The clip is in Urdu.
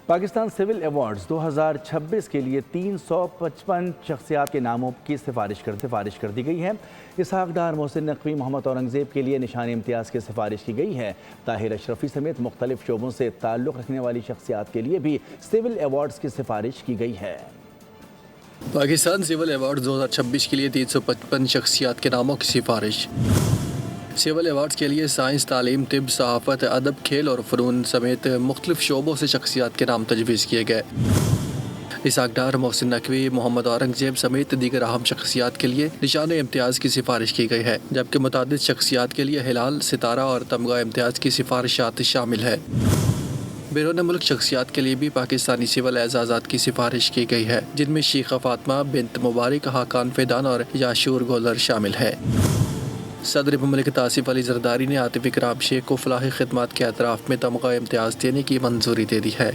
پاکستان سول ایوارڈز 2026 کے لیے 355 شخصیات کے ناموں کی سفارش کر دی گئی ہے۔ اسحاق ڈار، محسن نقوی، محمد اورنگزیب کے لیے نشان امتیاز کی سفارش کی گئی ہے۔ طاہر اشرفی سمیت مختلف شعبوں سے تعلق رکھنے والی شخصیات کے لیے بھی سول ایوارڈز کی سفارش کی گئی ہے۔ پاکستان سول ایوارڈز 2026 کے لیے 355 شخصیات کے ناموں کی سفارش۔ سول ایوارڈز کے لیے سائنس، تعلیم، طب، صحافت، ادب، کھیل اور فنون سمیت مختلف شعبوں سے شخصیات کے نام تجویز کیے گئے۔ اسحاق ڈار، محسن نقوی، محمد اورنگزیب سمیت دیگر اہم شخصیات کے لیے نشان امتیاز کی سفارش کی گئی ہے، جبکہ متعدد شخصیات کے لیے ہلال، ستارہ اور تمغہ امتیاز کی سفارشات شامل ہے۔ بیرون ملک شخصیات کے لیے بھی پاکستانی سول اعزازات کی سفارش کی گئی ہے، جن میں شیخہ فاطمہ بنت مبارک، حاکان فیدان اور یاشور گولر شامل ہے۔ صدر مملکت آصف علی زرداری نے عاطف اکرام شیخ کو فلاحی خدمات کے اعتراف میں تمغہ امتیاز دینے کی منظوری دے دی ہے۔